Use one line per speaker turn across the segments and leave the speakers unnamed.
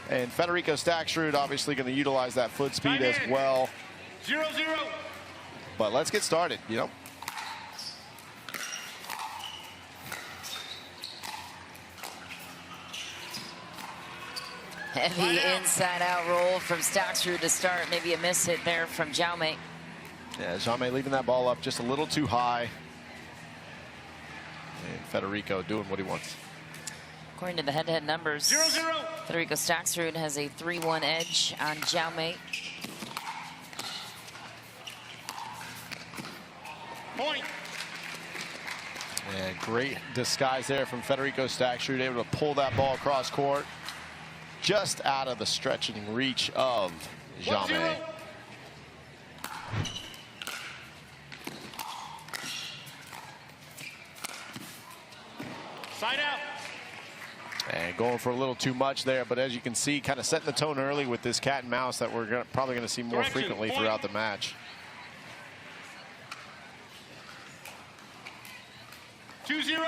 And Federico Staksrud obviously going to utilize that foot speed as well.
0-0.
But let's get started, you know.
Heavy inside-out roll from Staksrud to start. Maybe a miss hit there from Jaume.
Yeah, Jaume leaving that ball up just a little too high. And Federico doing what he wants.
According to the head-to-head numbers,
0-0.
Federico Staksrud has a 3-1 edge on Jaume.
Point.
And great disguise there from Federico Staksrud, able to pull that ball across court, just out of the stretching reach of Jaume.
Side out.
And going for a little too much there, but as you can see, kind of setting the tone early with this cat and mouse that we're probably going to see more frequently throughout the match.
2-0.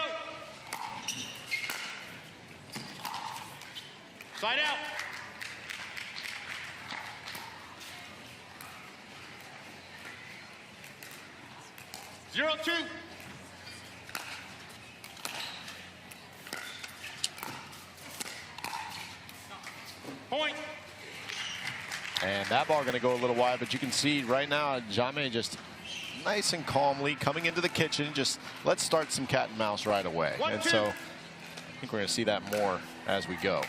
Side out. Zero, 2. Point.
And that ball going to go a little wide, but you can see right now, Jaume just nice and calmly coming into the kitchen. Just let's start some cat and mouse right away.
1-2.
And so I think we're going to see that more as we go.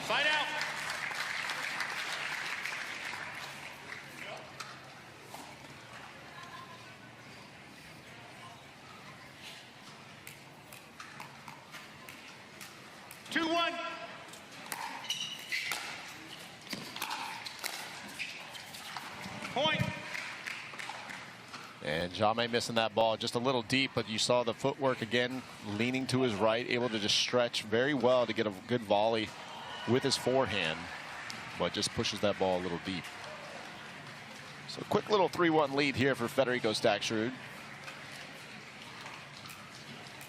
Side out. Two, 1. Point.
And Jaume missing that ball just a little deep, but you saw the footwork again, leaning to his right, able to just stretch very well to get a good volley with his forehand, but just pushes that ball a little deep. So quick little 3-1 lead here for Federico Staksrud.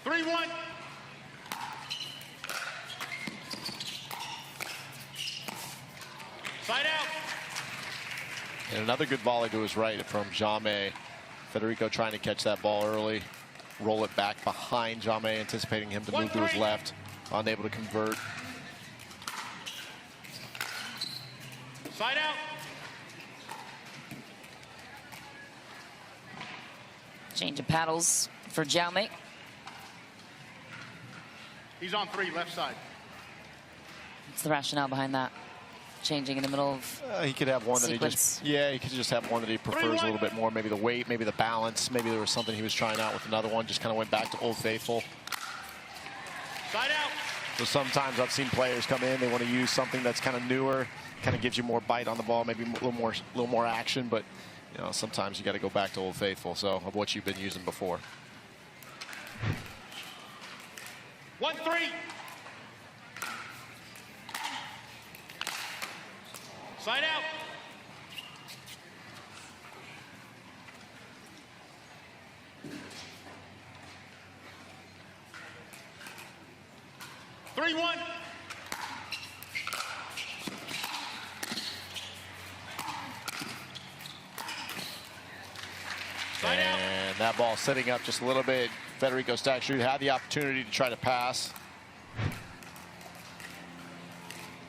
3-1. Side out.
And another good volley to his right from Jaume. Federico trying to catch that ball early, roll it back behind Jaume, anticipating him to move to his left, unable to convert.
Side out.
Change of paddles for Jaume.
He's on 3, left side.
What's the rationale behind that? Changing in the middle of
He could have one
sequence.
that he just, yeah, he could just have one that he prefers a little bit more. Maybe the weight, maybe the balance, maybe there was something he was trying out with another one, just kind of went back to Old Faithful.
Side out.
So sometimes I've seen players come in, they want to use something that's kind of newer, kind of gives you more bite on the ball, maybe a little more action, but you know, sometimes you got to go back to Old Faithful, so of what you've been using before.
1-3. Side out. Three, 1. Side out.
And that ball sitting up just a little bit. Federico Staksrud had the opportunity to try to pass.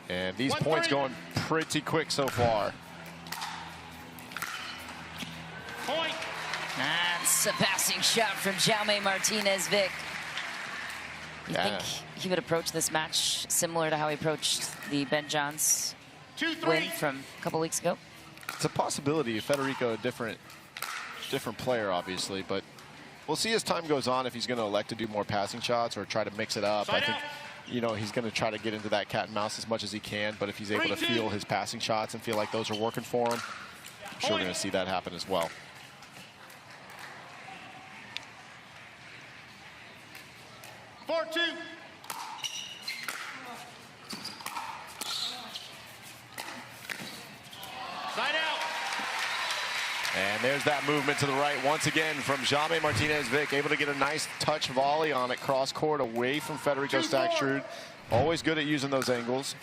And these points going pretty quick so far.
Point.
That's a passing shot from Jaume Martinez Vich. You think he would approach this match similar to how he approached the Ben Johns
2-3.
win from a couple weeks ago?
It's a possibility. Federico, a different player, obviously, but we'll see as time goes on if he's going to elect to do more passing shots or try to mix it up. I think, you know, he's going to try to get into that cat and mouse as much as he can, but if he's able to feel his passing shots and feel like those are working for him, I'm sure we're going to see that happen as well.
4-2. Side out.
And there's that movement to the right once again from Jaume Martinez Vich, able to get a nice touch volley on it, cross court away from Federico Staksrud. Always good at using those angles.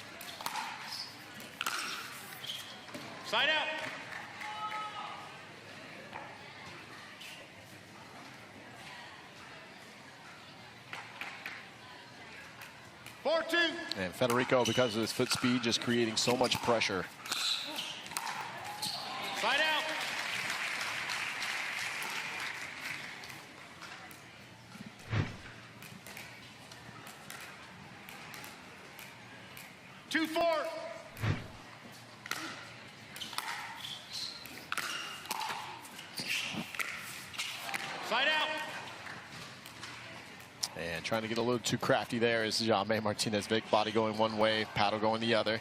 Side out.
And Federico, because of his foot speed, just creating so much pressure.
Side out. Two, four. Side out.
And trying to get a little too crafty there is Jaume Martinez Vich. Body going one way, paddle going the other.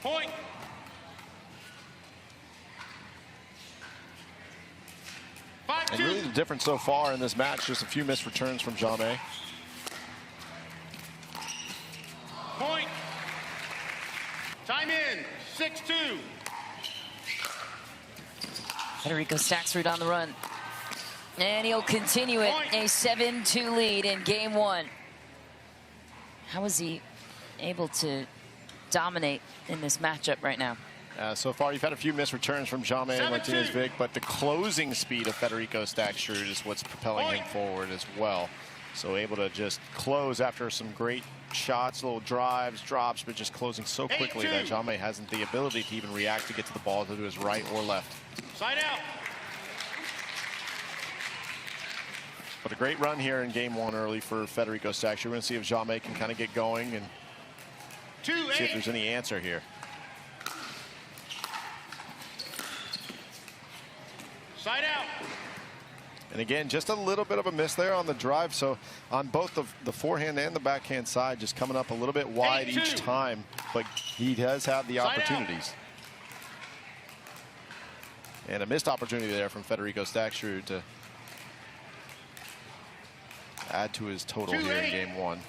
Point.
And really the difference so far in this match, just a few missed returns from Jaume.
Point. Time in. 6-2.
Federico Staksrud on the run. And he'll continue it. A 7-2 lead in game one. How is he able to dominate in this matchup right now?
So far, you've had a few missed returns from Jaume Martinez Vich, but the closing speed of Federico Staksrud is what's propelling him forward as well. So able to just close after some great shots, little drives, drops, but just closing so quickly that Jaume hasn't the ability to even react to get to the ball to his right or left.
Side out.
But a great run here in game one early for Federico Staksrud. We're going to see if Jaume can kind of get going and see if there's any answer here.
Side out.
And again, just a little bit of a miss there on the drive. So on both the forehand and the backhand side, just coming up a little bit wide each time. But he does have the opportunities. And a missed opportunity there from Federico Staksrud to add to his total here in game one.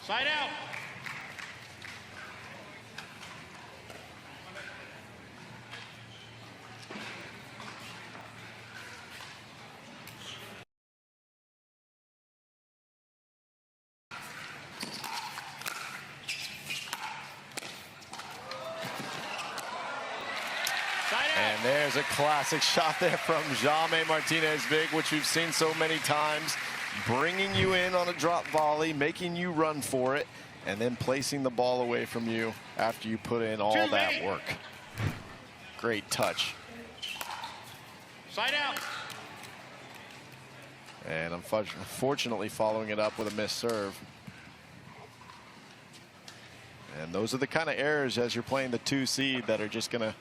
Side out.
And there's a classic shot there from Jaume Martinez Vich, which we've seen so many times. Bringing you in on a drop volley, making you run for it, and then placing the ball away from you after you put in all that work. Great touch.
Side out.
And unfortunately following it up with a missed serve. And those are the kind of errors as you're playing the 2 seed that are just going to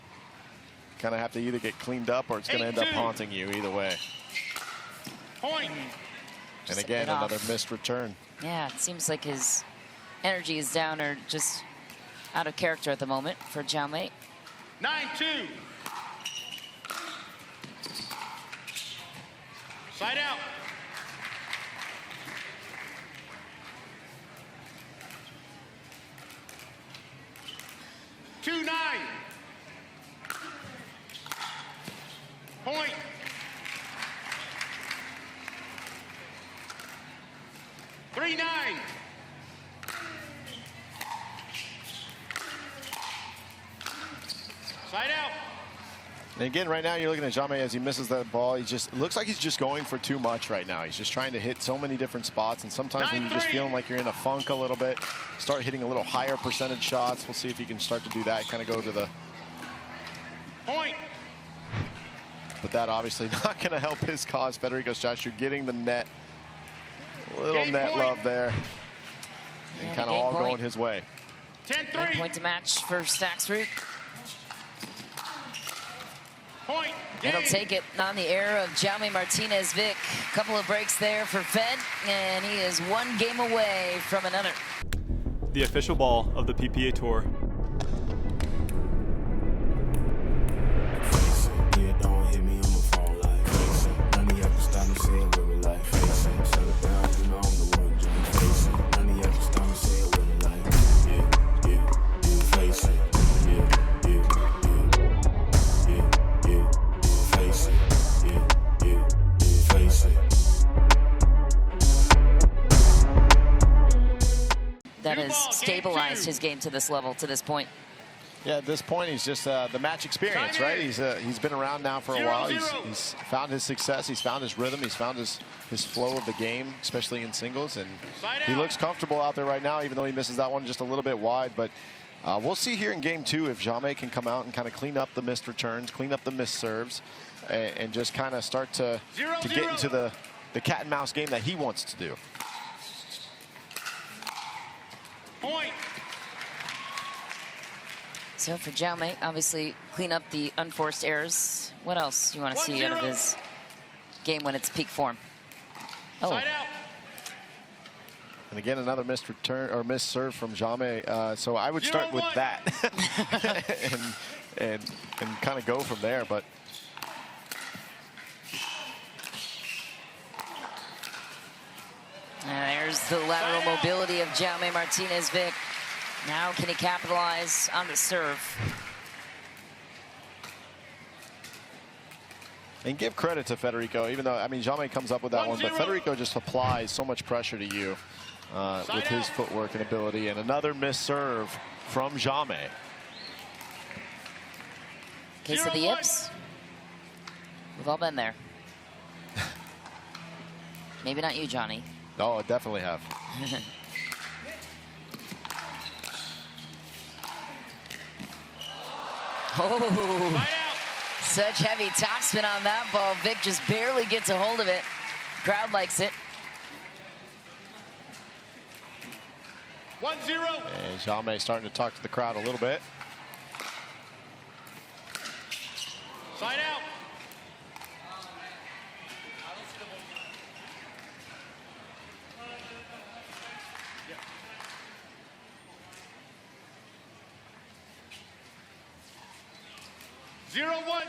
kind of have to either get cleaned up or it's going to end up haunting you either way.
Point.
And again, another missed return.
Yeah, it seems like his energy is down or just out of character at the moment for Jaume.
9-2. Side out. Two, 9. Point. Three, 9. Side out.
And again, right now you're looking at Jaume as he misses that ball. He just looks like he's just going for too much right now. He's just trying to hit so many different spots. And sometimes when you're just feeling like you're in a funk a little bit, start hitting a little higher percentage shots. We'll see if he can start to do that, kind of go to the
point.
But that obviously not going to help his cause. Federico Staksrud getting the net. Little net love there. And kind of all going his way.
10-3.
Point to match for Staksrud.
Point.
And he'll take it on the air of Jaume Martinez Vich. A couple of breaks there for Fed, and he is one game away from another.
The official ball of the PPA Tour.
Yeah, don't hit me, I'ma fall like
that has stabilized his game to this level, to this point.
Yeah, at this point, he's just the match experience, right? He's been around now for a while. He's found his success. He's found his rhythm. He's found his flow of the game, especially in singles. And he looks comfortable out there right now, even though he misses that one just a little bit wide. But we'll see here in game 2 if Jaume can come out and kind of clean up the missed returns, clean up the missed serves, and just kind of start to get into the cat and mouse game that he wants to do.
Point.
So for Jaume, obviously clean up the unforced errors. What else do you want to see out of his game when it's peak form? Oh.
Side out.
And again, another missed return or missed serve from Jaume. So I would start with that and kind of go from there. But
there's the lateral mobility of Jaume Martinez Vich. Now can he capitalize on the serve?
And give credit to Federico, even though, I mean, Jaume comes up with that one, but Federico just applies so much pressure to you with his footwork and ability. And another missed serve from Jaume.
Case of the yips. We've all been there. Maybe not you, Johnny.
Oh, I definitely have.
Oh, such heavy topspin on that ball. Vich just barely gets a hold of it. Crowd likes it.
1-0.
And Jaume starting to talk to the crowd a little bit.
Side out. Zero, 1.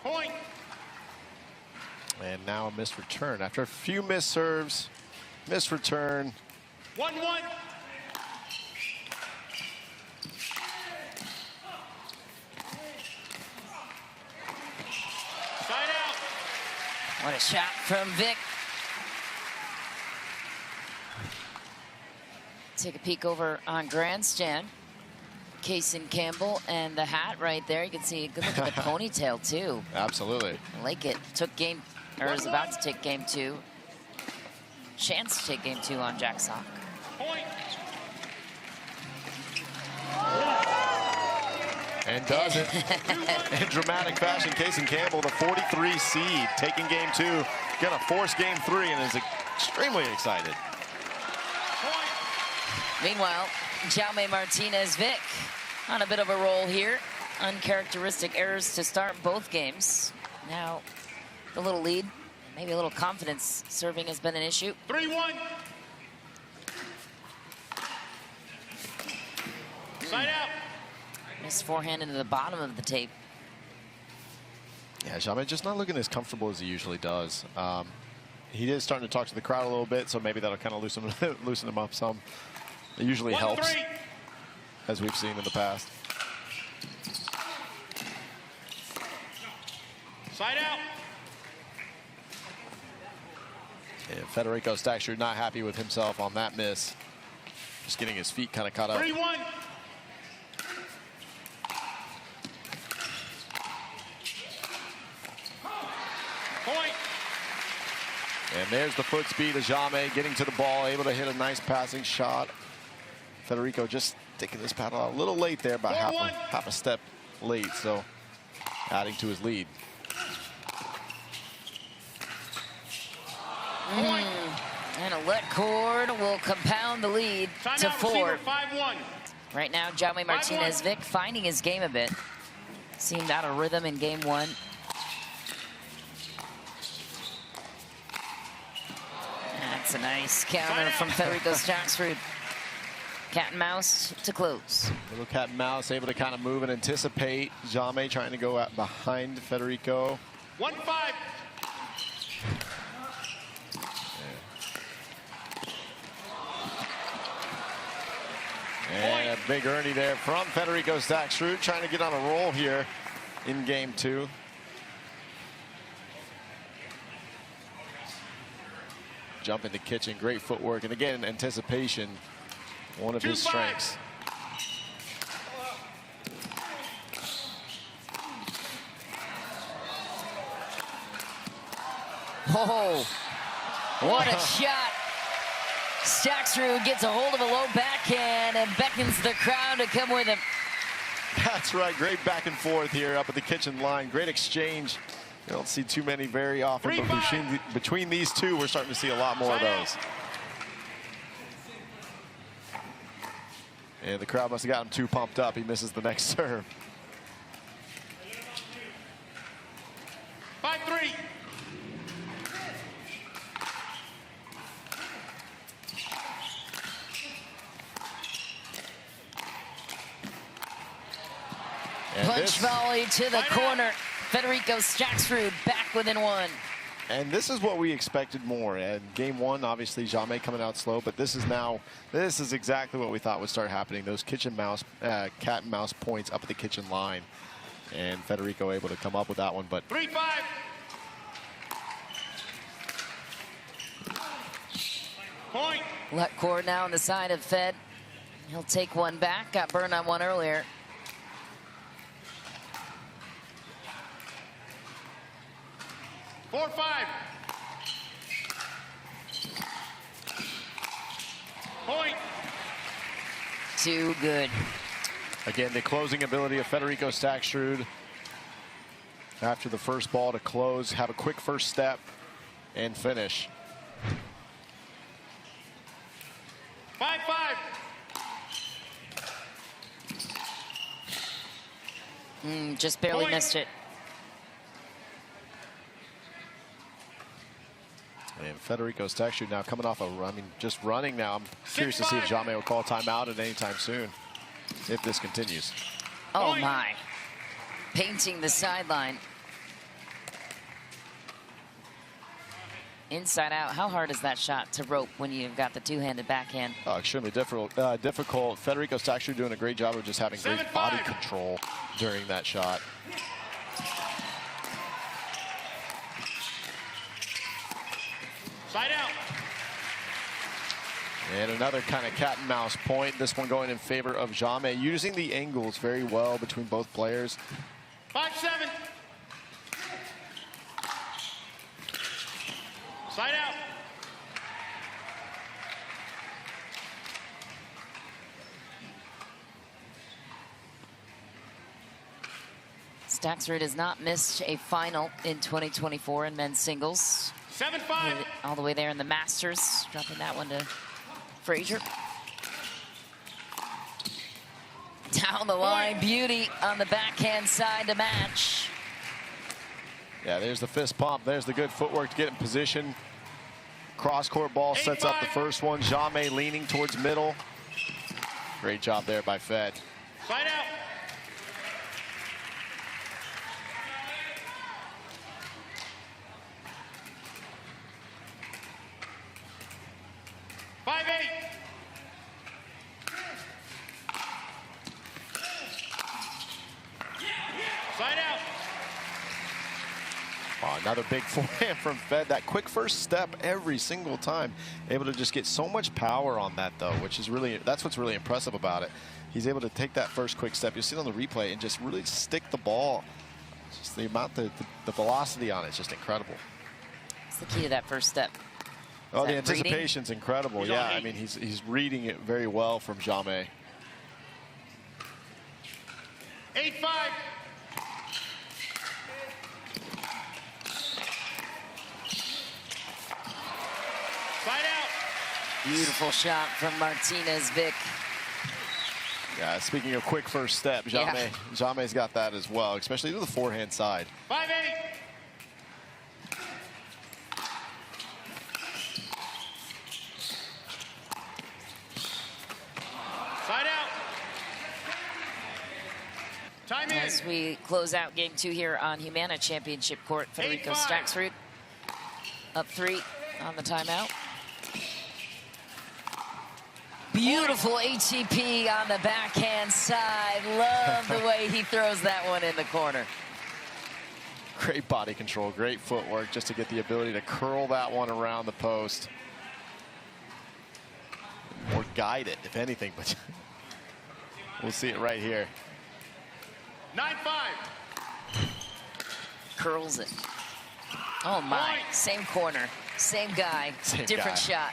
Point.
And now a missed return. After a few missed serves, missed return.
1-1. Side out.
What a shot from Vich. Take a peek over on grandstand. Kaysen Campbell and the hat right there. You can see a good look at the ponytail too.
Absolutely.
I like it. Took game, or is about to take game 2. Chance to take game 2 on Jack Sock.
Point.
And does it in dramatic fashion. Kaysen Campbell, the 43 seed, taking game 2, gonna force game 3, and is extremely excited.
Meanwhile, Jaume Martinez Vich on a bit of a roll here. Uncharacteristic errors to start both games. Now, the little lead, maybe a little confidence serving has been an issue.
3-1. Side out.
Missed forehand into the bottom of the tape.
Yeah, Jaume just not looking as comfortable as he usually does. He is starting to talk to the crowd a little bit, so maybe that'll kind of loosen him up some. It usually helps, as we've seen in the past.
Side out.
Yeah, Federico Staksrud not happy with himself on that miss. Just getting his feet kind of caught up.
3-1. Point.
And there's the foot speed of Jaume getting to the ball, able to hit a nice passing shot. Federico just sticking his paddle out a little late there, about half a step late, so adding to his lead.
And a let cord will compound the lead to 4.
5-1.
Right now, Jaume Martinez Vich finding his game a bit. Seemed out of rhythm in game 1. That's a nice counter from Federico Staksrud. Cat and mouse to close.
Little cat and mouse, able to kind of move and anticipate. Jaume trying to go out behind Federico.
1-5.
And a big earnie there from Federico Staksrud, trying to get on a roll here in game 2. jump in the kitchen. Great footwork. And again, anticipation, one of his strengths.
Oh, what a shot. Staksrud gets a hold of a low backhand and beckons the crowd to come with him.
That's right. Great back and forth here up at the kitchen line. Great exchange. You don't see too many very often, but between these two, we're starting to see a lot more of those. And the crowd must have got him too pumped up. He misses the next serve.
5-3.
Punch volley to the corner. Federico Staksrud back within one.
And this is what we expected more. And game one, obviously, Jaume coming out slow, but this is exactly what we thought would start happening. Those cat and mouse points up at the kitchen line. And Federico able to come up with that one, but
3-5. Point.
Let cord now on the side of Fed. He'll take one back. Got burned on one earlier.
Four, 5. Point.
Too good.
again, the closing ability of Federico Staksrud. After the first ball to close, have a quick first step and finish.
5-5.
Just barely
Point.
missed it.
And Federico Staksrud now coming off just running now. I'm curious to see if Jaume will call timeout at any time soon, if this continues.
Oh
Point.
my. Painting the sideline. Inside out. How hard is that shot to rope when you've got the two-handed backhand?
Extremely difficult. Federico Staksrud doing a great job of just having great
7-5.
body control during that shot.
Side out.
And another kind of cat and mouse point. This one going in favor of Jaume, using the angles very well between both players.
5-7. Side out.
Staksrud has not missed a final in 2024 in men's singles.
7-5.
All the way there in the Masters, dropping that one to Frazier. Down the line, beauty on the backhand side to match.
Yeah, there's the fist pump. There's the good footwork to get in position. Cross-court ball sets up the first one. Jaume leaning towards middle. Great job there by Fed.
Side out. Side out.
Oh, another big forehand from Fed. That quick first step every single time. Able to just get so much power on that, though, which is that's what's really impressive about it. He's able to take that first quick step. You'll see it on the replay and just really stick the ball. Just the amount, the velocity on it is just incredible.
What's the key to that first step?
Oh, the anticipation's incredible.
He's
Yeah,
on
I mean, he's reading it very well from Jaume.
8-5. Side out.
Beautiful shot from Martinez Vich.
Yeah, speaking of quick first step, Jaume's got that as well, especially to the forehand side.
5-8. Side out. Time in.
As we close out game 2 here on Humana Championship Court, Federico
8-5.
Staksrud up 3 on the timeout. Beautiful ATP on the backhand side. Love the way he throws that one in the corner.
Great body control, great footwork just to get the ability to curl that one around the post. guide it, if anything, but we'll see it right here.
9-5.
Curls it. Oh my, same corner, same guy,
Same
different
guy.
shot.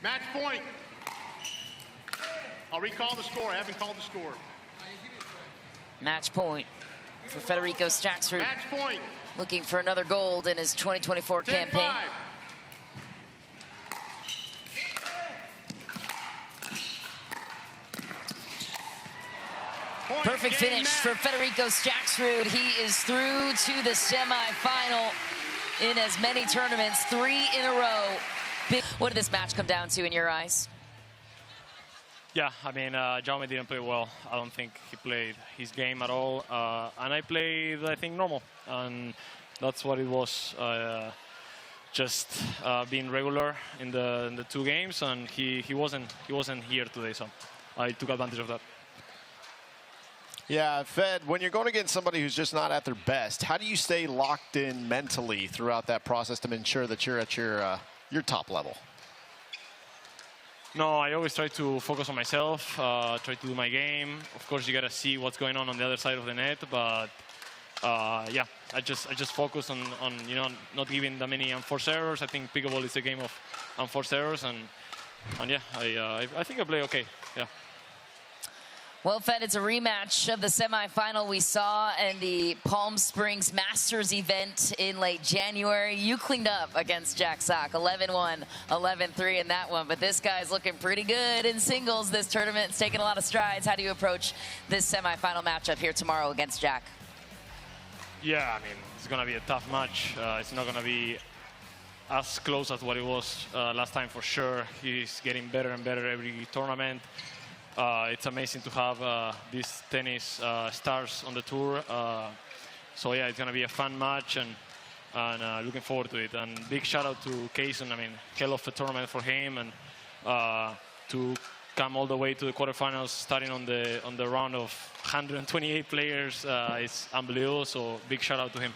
Match point. I'll recall the score. I haven't called the score.
Match point for Federico Staksrud.
Match point.
Looking for another gold in his 2024 campaign.
10-5. Point,
Perfect
game,
finish
match.
for Federico Staksrud. He is through to the semifinal in as many tournaments, 3 in a row. What did this match come down to in your eyes?
Yeah, I mean, Jaume didn't play well. I don't think he played his game at all. And I played, I think, normal. And that's what it was. Just being regular in the 2 games, and he wasn't here today, so I took advantage of that.
Yeah, Fed, when you're going against somebody who's just not at their best, how do you stay locked in mentally throughout that process to ensure that you're at your top level?
No, I always try to focus on myself, try to do my game. Of course, you got to see what's going on the other side of the net, but yeah, I just focus on not giving that many unforced errors. I think pickleball is a game of unforced errors, and yeah, I think I play okay. Yeah.
Well, Fed, it's a rematch of the semifinal we saw in the Palm Springs Masters event in late January. You cleaned up against Jack Sock, 11-1, 11-3 in that one. But this guy's looking pretty good in singles this tournament. It's taking a lot of strides. How do you approach this semifinal matchup here tomorrow against Jack?
Yeah, I mean, it's going to be a tough match. It's not going to be as close as what it was last time for sure. He's getting better and better every tournament. It's amazing to have these tennis stars on the tour. So yeah, it's going to be a fun match, and looking forward to it. And big shout out to Kaysen. I mean, hell of a tournament for him, and to come all the way to the quarterfinals, starting on the round of 128 players, it's unbelievable. So big shout out to him.